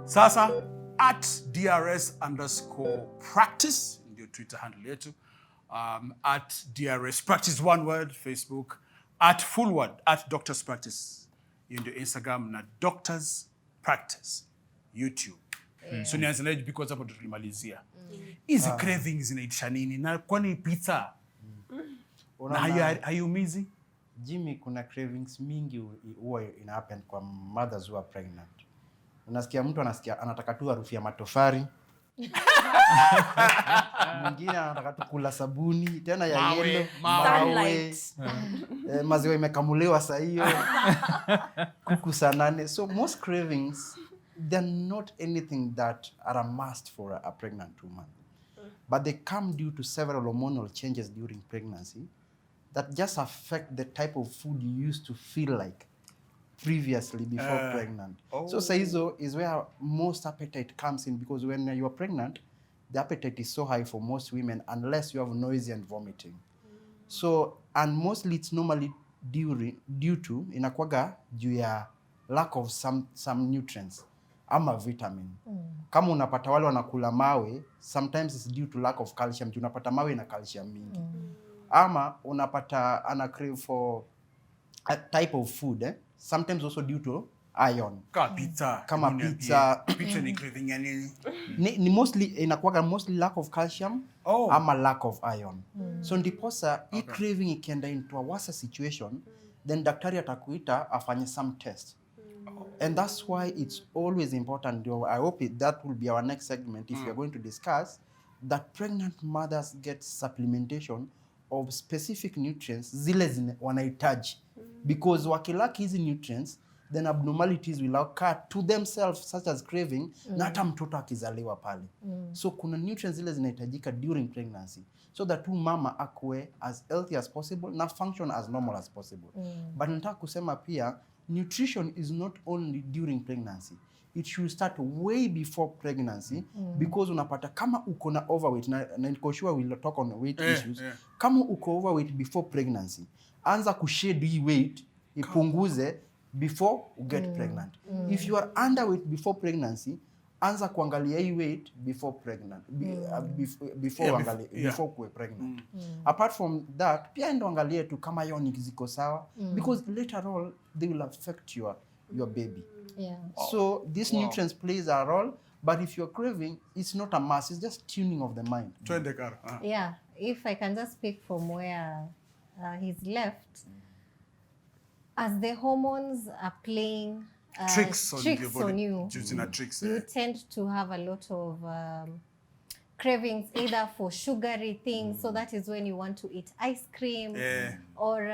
Sasa at DRS_practice ndio Twitter handle yetu. At DRS practice one word Facebook, at full word at Doctors Practice hiyo ndio Instagram na Doctors Practice YouTube. So nianze na because hapo tulimalizia. Hizi cravings zinaitisha nini na kwani pizza? Na hayumizi? Jimmy, kuna cravings mingi huwa ina happen kwa mothers who are pregnant. Unasikia mtu anataka tu harufu ya matofari. Mwingine anataka tu kula sabuni tena ya yellow, mawe. Maziwa imekamuliwa saa hiyo. Kuku saa 8. So most cravings, they're not anything that are a must for a pregnant woman. But they come due to several hormonal changes during pregnancy that just affect the type of food you used to feel like previously before pregnant. So saizo is where most appetite comes in, because when you are pregnant, the appetite is so high for most women unless you have nausea and vomiting. So, and mostly it's normally due to inakwaga juu ya lack of some nutrients ama vitamin. Kama unapata wale wanakula mawe, sometimes it's due to lack of calcium. Unapata mawe na calcium mingi. Ama unapata ana crave for a type of food, sometimes also due to iron. Kama pizza. Pizza ni craving ya nini? Ni mostly inakuwaga mostly lack of calcium ama lack of iron. So ndiposa hii craving ikienda into a worse situation, then daktari atakuita afanye some test. And that's why it's always important. I hope that will be our next segment if we are going to discuss that pregnant mothers get supplementation of specific nutrients zile wanahitaji. Because wakilaki hizi nutrients, then abnormalities will occur to themselves, such as craving, na hata mtoto akizaliwa pale. So kuna nutrients zile zinahitajika during pregnancy, so that mama akue as healthy as possible na function as normal as possible. But nataka kusema pia, nutrition is not only during pregnancy. It should start way before pregnancy, because unapata kama uko na overweight, na niko sure we'll talk on weight issues. Kama uko overweight before pregnancy, anza kushade hii weight, ipunguze before you get pregnant. If you are underweight before pregnancy, anza kuangalia hii weight before pregnant, before kuwe pregnant. Apart from that, pia endo angalie tu kama yoni ziko sawa, because later on they will affect your baby. So these nutrients plays a role, but if you're craving, it's not a must, it's just tuning of the mind. Yeah, if I can just speak from where he's left, as the hormones are playing tricks on you, you tend to have a lot of cravings either for sugary things, so that is when you want to eat ice cream or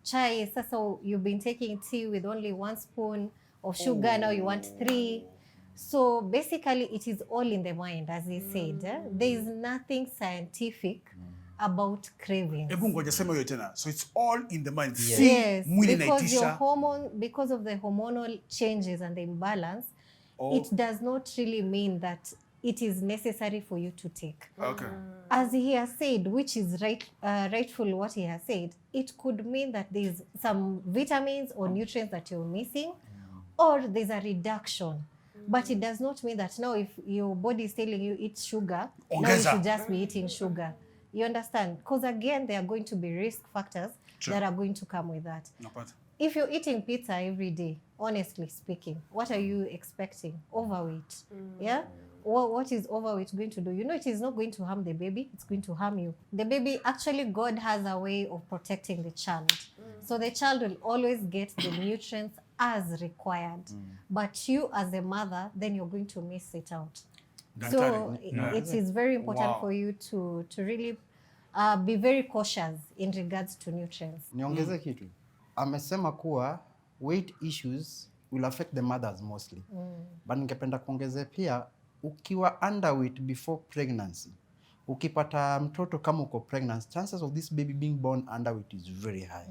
chai. So you've been taking tea with only 1 spoon of sugar, now you want 3. So basically it is all in the mind, as he said. There is nothing scientific about cravings. So it's all in the mind. Yes, because your hormone, because of the hormonal changes and the imbalance, it does not really mean that it is necessary for you to take. As he has said, which is rightful what he has said, it could mean that there's some vitamins or nutrients that you're missing, or there's a reduction. But it does not mean that now if your body is telling you eat sugar, now you should just be eating sugar. You understand? Because again, there are going to be risk factors that are going to come with that. If you're eating pizza every day, honestly speaking, what are you expecting? Overweight. Yeah? What is overweight going to do? You know, it is not going to harm the baby, it's going to harm you. The baby, actually, God has a way of protecting the child. So the child will always get the nutrients as required. But you as a mother, then you're going to miss it out. So it is very important for you to really be very cautious in regards to nutrients. Niongeze kitu. Amesema kuwa weight issues will affect the mothers mostly. But ningependa kuongeze pia, ukiwa underweight before pregnancy, ukipata mtoto kama uko pregnant, chances of this baby being born underweight is very high.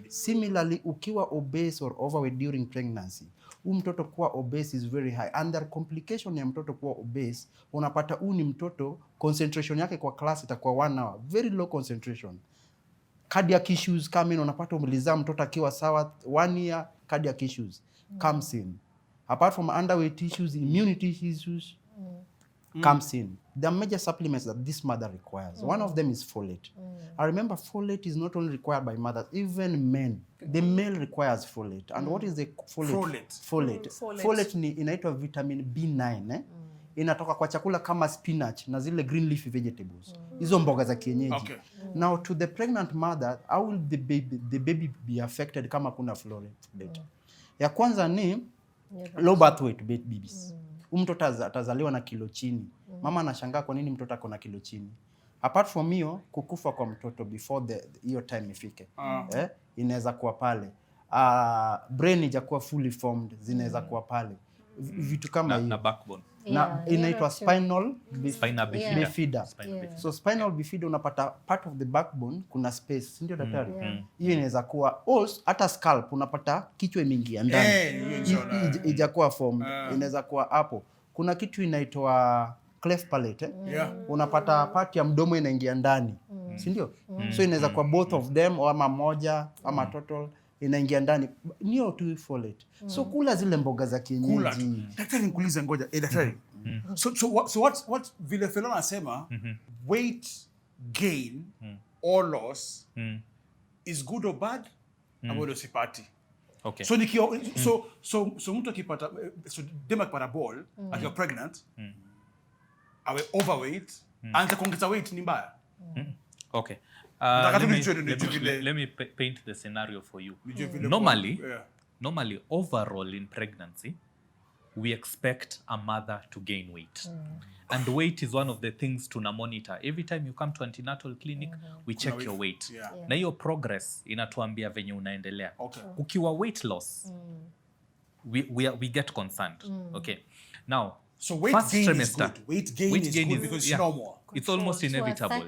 Similarly, ukiwa obese or overweight during pregnancy, mtoto kuwa obese is very high. And the complication ya mtoto kuwa obese, unapata ni mtoto concentration yake kwa class itakuwa 1 hour, very low concentration. Cardiac issues come in, unapata umeliza mtoto akiwa sawa 1 year, cardiac issues comes in. Apart from underweight issues, immunity issues comes in. There are major supplements that this mother requires. One of them is folate. I remember folate is not only required by mothers, even men. The male requires folate. And what is the folate? Folate. Folate ni inaitwa vitamin B9. Inatoka kwa chakula kama spinach na zile green leafy vegetables. Hizo mboga za kienyeji. Okay. Now to the pregnant mother, how will the baby be affected kama kuna folate? Ya kwanza ni low birth weight babies. Mtoto atazaliwa na kilo chini. Mama anashangaa kwa nini mtoto ako na kilo chini. Apart from hiyo, kukufa kwa mtoto before hiyo time ifike. Inaweza kuwa pale. Brain ijakuwa fully formed, zinaweza kuwa pale. Vitu kama hiyo. Na backbone. Na inaitwa spinal bifida. So spinal bifida unapata part of the backbone kuna space, ndio daktari? Hiyo inaweza kuwa also hata scalp unapata kichwa imeingia ndani. Ijakuwa formed, inaweza kuwa hapo. Kuna kitu inaitwa cleft palate. Unapata part ya mdomo inaingia ndani. Si ndio? So inaweza kuwa both of them ama moja ama total inaingia ndani. Niyo tu folate. So kula zile mboga za kienyeji. Daktari nikuulize ngoja. Daktari. So what vile fellow anasema weight gain or loss is good or bad about usipati. Okay. So mtu akipata dema akipata ball akiwa pregnant awe overweight anza kuongeza weight ni mbaya. Okay. Let me paint the scenario for you. Normally, overall in pregnancy, we expect a mother to gain weight. And weight is one of the things to monitor. Every time you come to antenatal clinic, we check your weight. Na hiyo progress inatuambia venye unaendelea. Ukiwa weight loss, we get concerned. Okay. Now, so weight gain is good. Weight gain is good because it's normal. It's almost inevitable.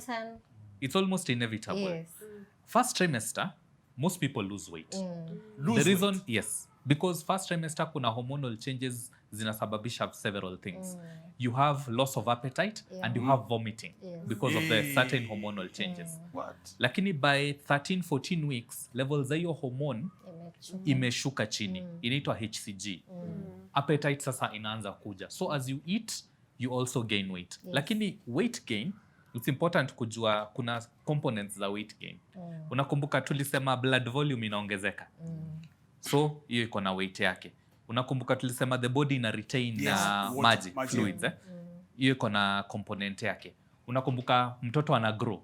It's almost inevitable. Yes. First trimester, most people lose weight. The reason, yes, because first trimester kuna hormonal changes zinasababisha several things. You have loss of appetite and you have vomiting because of the certain hormonal changes. Lakini by 13-14 weeks, levels za hiyo hormone imeshuka chini. Inaitwa HCG. Appetite sasa inaanza kuja. So as you eat, you also gain weight. Lakini weight gain, it's important kujua kuna components za weight gain. Unakumbuka tulisema blood volume inaongezeka. So hiyo iko na weight yake. Unakumbuka tulisema the body ina retain maji fluids. Hiyo iko na component yake. Unakumbuka mtoto ana grow.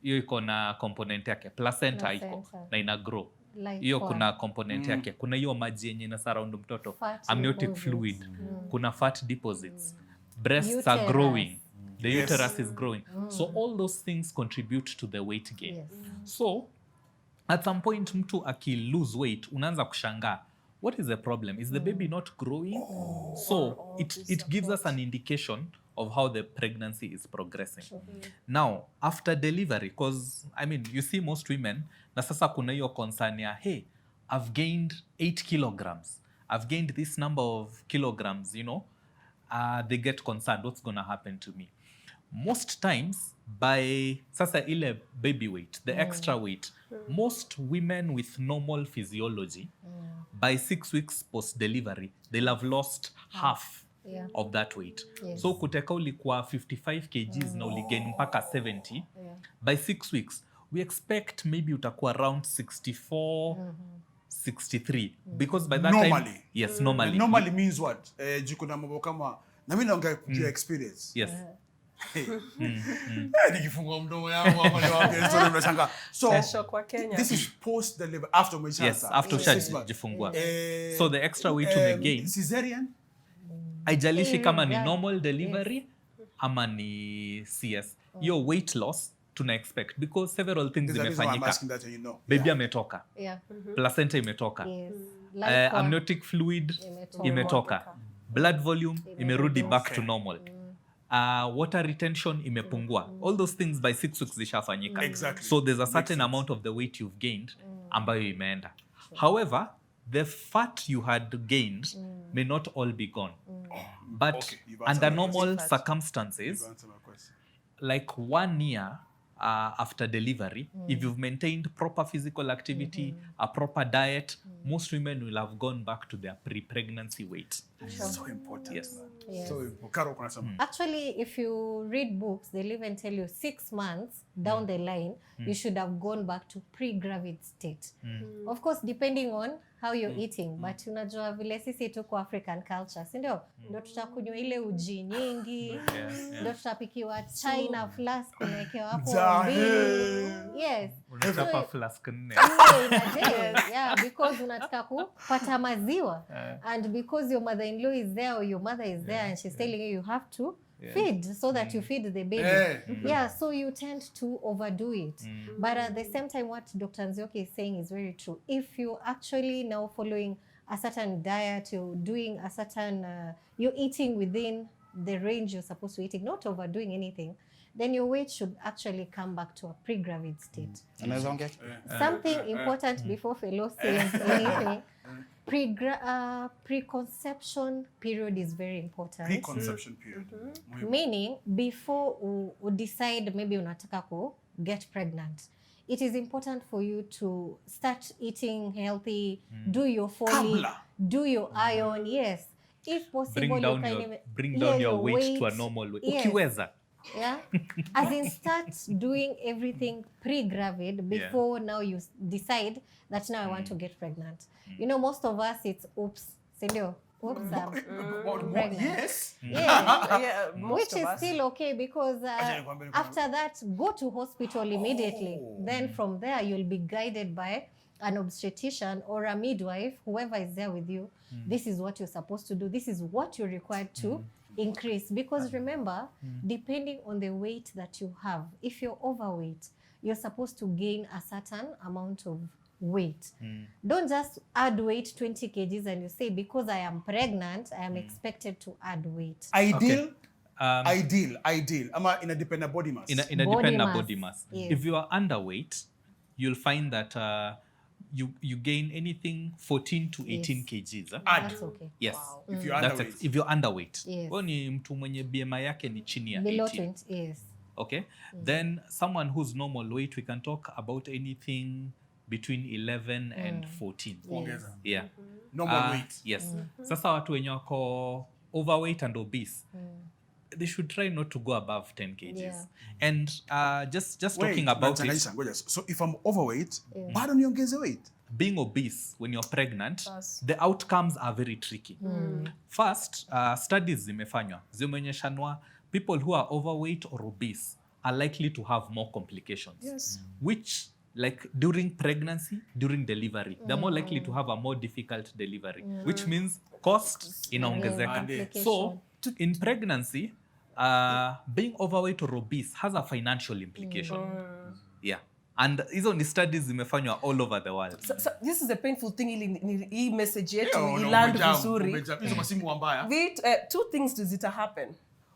Hiyo iko na component yake. Placenta iko na ina grow. Hiyo kuna component yake. Kuna hiyo maji yenye ina surround mtoto. Amniotic fluid. Kuna fat deposits. Breasts are growing. The uterus is growing. So all those things contribute to the weight gain. So at some point mtu aki lose weight unaanza kushangaa, what is the problem? Is the baby not growing? So it gives us an indication of how the pregnancy is progressing. Now, after delivery, because I mean, you see most women, na sasa kuna hiyo concern ya, hey, I've gained 8 kilograms. I've gained this number of kilograms, you know. They get concerned, what's going to happen to me? Most times, by sasa ile baby weight, the extra weight, most women with normal physiology, by 6 weeks post-delivery, they'll have lost half of that weight. So kuteka ulikuwa 55 kgs na uligain mpaka 70, by 6 weeks, we expect maybe utakuwa around 64, 63. Because by that time... Yes, normally. Normally means what? Jikuna mambo kama... Na mimi naongea kwa experience. Yes. Nikifungua mdomo yangu hapo ndio wapi story mnashanga. So kwa Kenya. This is post delivery after umeshaanza. Yes, after ushajifungua. So the extra weight umegain. Cesarean? Haijalishi kama ni normal delivery ama ni CS. Your weight loss tuna expect because several things zimefanyika. Baby ametoka. Placenta imetoka. Amniotic fluid imetoka. Blood volume imerudi back to normal. Water retention imepungua. All those things by 6 weeks zishafanyika. Exactly. So there's a certain amount of the weight you've gained ambayo imeenda. However, the fat you had gained may not all be gone. But under normal circumstances, like 1 year after delivery, if you've maintained proper physical activity, a proper diet, most women will have gone back to their pre-pregnancy weight. So important. Yes. Yes. So important. Karo, kuna some. Actually, if you read books, they'll even tell you 6 months down the line, you should have gone back to pre-gravid state. Of course, depending on how you're eating, but unajua vile sisi tuko African culture, si ndio? Ndio tutakunywa ile uji nyingi, ndio tutapikiwa chai na flask unawekewa hapo mbili. Yes. Unataka flask 4. Yeah, because unataka kupata maziwa and because your mother-in-law is there or your mother is there and she's telling you have to feed so that you feed the baby. Yeah, so you tend to overdo it. But at the same time, what Dr. Nzioki is saying is very true. If you actually now following a certain diet, you're doing a certain, you're eating within the range you're supposed to eating, not overdoing anything, then your weight should actually come back to a pre-gravid state. Something important before Fellow says anything. Preconception period is very important. Preconception period. Meaning, before you decide maybe unataka ku get pregnant, it is important for you to start eating healthy, do your folate, do your iron, yes. If possible, bring down your weight to a normal weight. Yes. Ukiweza. Yeah, as in start doing everything pre-gravid before now you decide that now I want to get pregnant. You know, most of us it's oops, sindio? Oops, I'm pregnant. Yes. Yeah, most which is of us. still okay because after that, go to hospital immediately. Then from there, you'll be guided by an obstetrician or a midwife, whoever is there with you. This is what you're supposed to do. This is what you're required to increase. Because remember, depending on the weight that you have, if you're overweight, you're supposed to gain a certain amount of weight. Don't just add weight 20 kgs and you say, because I am pregnant, I am expected to add weight. Ideal. Ideal. Ama in a dependent body mass. In a dependent body mass. Yes. If you are underweight, you'll find that you gain anything 14 to 18 kgs. That's okay. Yes. Wow. If you're That's underweight. it. If you're underweight. Yes. Wewe ni mtu mwenye BMI yake ni chini ya Below 18. 20, yes. Okay. Then someone who's normal weight, we can talk about anything between 11 and 14. Kuongeza. Yeah. Normal weight. Yes. Sasa watu wenye wako overweight and obese, they should try not to go above 10 kgs. Yeah. And just talking about it, Ngoja. So if I'm overweight, bado niongeze weight. being obese when you're pregnant, the outcomes are very tricky. First, studies zimefanywa zimeonyeshanwa people who are overweight or obese are likely to have more complications. Yes. Which, like during pregnancy, during delivery, they're more likely to have a more difficult delivery, which means cost inaongezeka. So in pregnancy, being overweight or obese has a financial implication. Yeah. And hizo ni studies zimefanywa all over the world. So this is a painful thing, hii message yetu No, iland umejam, vizuri. hizo masimu wambaya. Two things zita happen.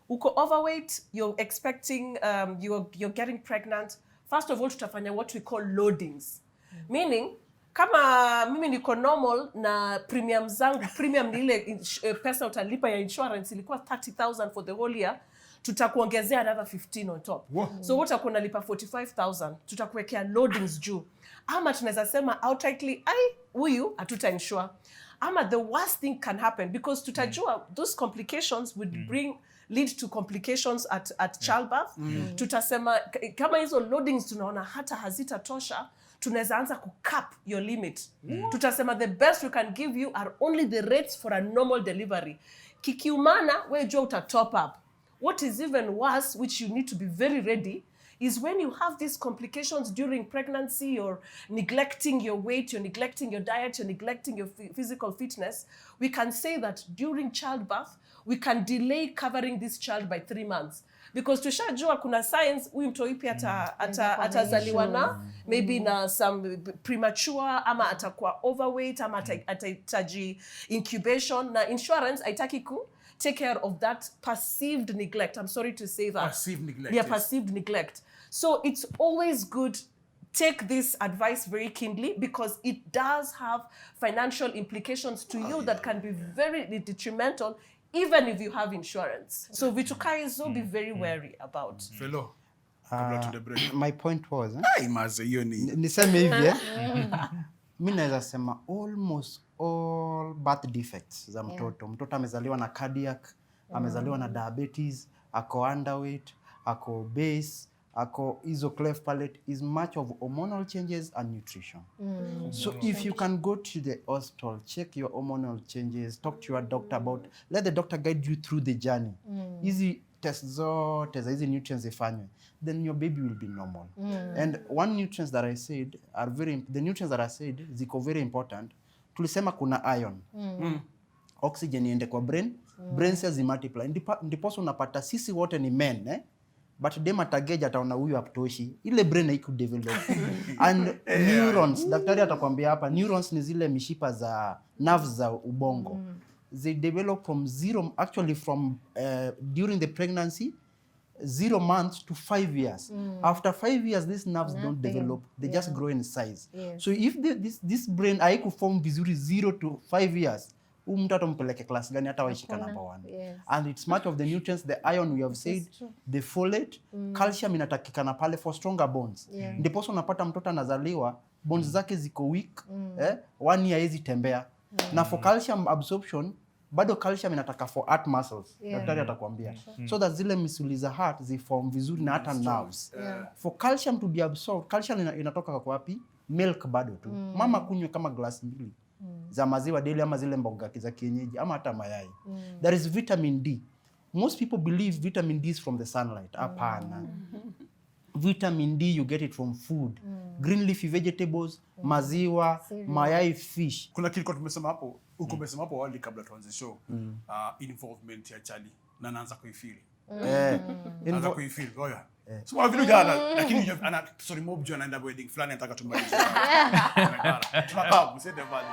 Uko overweight, you're expecting, you're getting pregnant. First of all, tutafanya what we call loadings. Meaning, kama mimi niko normal na premium ni ile pesa utalipa ya insurance ilikuwa 30,000 for the whole year, tutakuongezea another 15 on top. So utakuwa unalipa 45,000, tutakuwekea loadings juu. Ama tunaweza sema outrightly, huyu hatuta insure. Ama the worst thing can happen because tutajua those complications would lead to complications at childbirth. Tutasema kama hizo loadings tunaona hata hazitatosha, tunaweza anza kucap your limit. Tutasema the best we can give you are only the rates for a normal delivery. Kikiumana, we jua uta top up. What is even worse, which you need to be very ready, is when you have these complications during pregnancy, you're neglecting your weight, you're neglecting your diet, you're neglecting your physical fitness. We can say that during childbirth, we can delay covering this child by 3 months. Because tushajua kuna science, huyu mtoi pia atazaliwa na maybe na some premature, ama atakuwa overweight, ama atahitaji incubation, na insurance haitaki ku take care of that perceived neglect. I'm sorry to say that. Perceived neglect. Yeah, perceived neglect. So it's always good, take this advice very keenly because it does have financial implications to you that can be very detrimental even if you have insurance. So vitu kaizo be very wary about. Fellow, Kabla tuende break. My point was Hiyo ni niseme hivi mimi naweza sema almost all birth defects za mtoto. Mtoto amezaliwa na cardiac, amezaliwa na diabetes, ako underweight, ako obese, ako hizo cleft palate is much of hormonal changes and nutrition. So if you can go to the hospital, check your hormonal changes, talk to your doctor about, let the doctor guide you through the journey. Easy test zote za hizi nutrients zifanywe, then your baby will be normal. And one nutrients that I said are the nutrients that I said ziko very important. Tulisema kuna iron. Oxygen iende kwa brain, brain cells multiply. Ndiposa unapata sisi wote ni men, but dem atageja ataona huyu haptoshi. Ile brain haiku develop. And neurons, daktari atakwambia hapa, neurons ni zile mishipa za nerves za ubongo. They develop from during the pregnancy, 0 months to 5 years. After 5 years, these nerves don't develop. They just grow in size. So if this brain haiku form vizuri 0 to 5 years, mtoto mpeleke class gani hata waishika number 1. And it's much of the nutrients, the iron we have said, the folate, calcium inatakikana pale for stronger bones. Ndiposa unapata mtoto anazaliwa, bones zake ziko weak, 1 year hawezi tembea. Na for calcium absorption, bado calcium inataka for heart muscles. Daktari atakwambia. So that zile misuli za heart ziform vizuri na hata nerves. For calcium to be absorbed, calcium inatoka kwa wapi? Milk bado tu. Mama kunywe kama glass 2 za maziwa daily ama zile mboga za kienyeji ama hata mayai. There is vitamin D. Most people believe vitamin D is from the sunlight. Hapana. Vitamin D you get it from food. Green leafy vegetables, maziwa, mayai, fish. Kuna kitu tumesema hapo, umesema hapo awali kabla tuanze show, involvement ya Charlie na naanza kuifeel. Naanza kuifeel goya. Sio vile jana, lakini ana sorry mob jana anaenda wedding fulani nataka tumalize. Tunakaa, msende mbali.